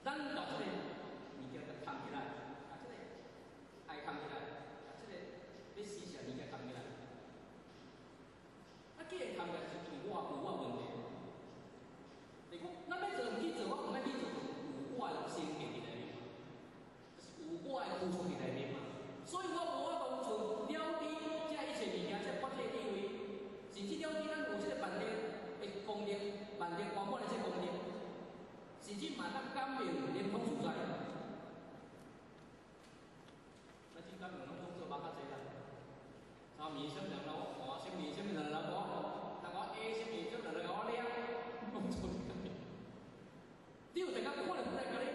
咱把这个物件给扛起来，把这个爱扛起来，把这个要死啥物件扛起来。啊，既然扛起来是有我问题。你讲，咱要做唔去做，我唔爱去做，有我的心境在里面嘛，就是有我的付出在里面嘛。所以我无法当存了知这一切物件，这国际地位，甚至了知咱有这个万能的功能，万能圆满的这功能，甚至嘛咱感应连通所在。咱这感应拢做做嘛较济啦。啥面什么人我看，什面什么人我，但我 A 什面什么人我了，我做这个。你有大家可能不来个咧？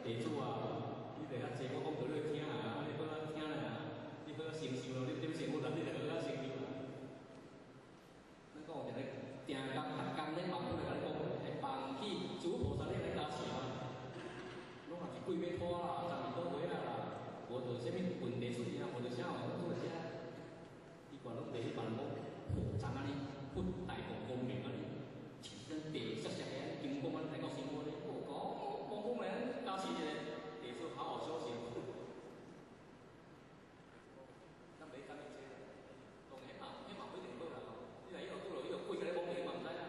地主啊，你来较济，我讲到你听啊，你好啊听啊，你好啊承受咯，你点承受啦？你就好啊承受啦。咱讲有一个定工逐工咧忙，我来甲你讲，会放弃主菩萨咧来加持啊，拢嘛是几尾拖啦，12个月啦，无就啥物问题出现啊，无就啥哦，做啥？你管拢第一班讲复杂啊哩，复大公公明啊哩。其实地实实嘅，金光啊，大家先我咧，我讲公公咧加持一个，地主好好休息。咱袂敢面做，当然迄嘛不一定好啦。你若以后拄着伊个鬼个咧讲你嘛唔知啦，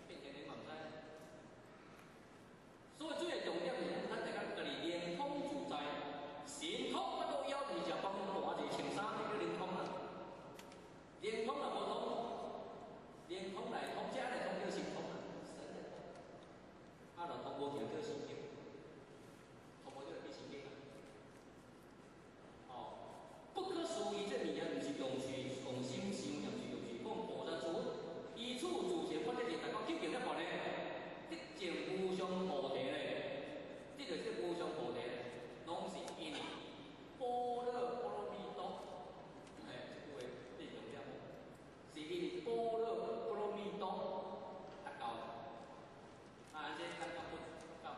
变成你嘛唔知。所以主要重点是咱大家家己灵通自在，神通我都要你就帮我换一穿衫，叫灵通啦。灵通啊无通。连通来通，家来通叫神通啊，神的通。啊，就通无条叫神经，通无叫变神经啊。哦，不可思议，这物件毋是用心想，也毋是用是讲菩萨主依处自性发展是大家究竟咧何咧？得证无上菩提咧，这就是无上菩提，拢是因般若波罗蜜多。哎，这句话你重点无？是因般若波罗蜜多达到，啊，这咱讲不到。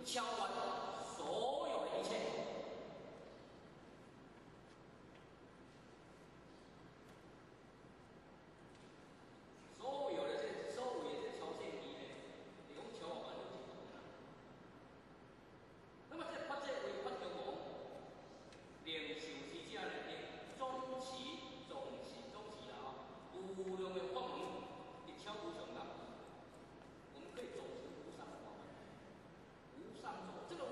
敲断所有的一切。所有的这所有的这超线机呢，是讲超完全是错的。那么这发这违法中讲，零售之者呢，总是啦，无量的法门，一敲无上道。我们可以走出无上的法门，无上走。这个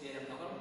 直接就搞到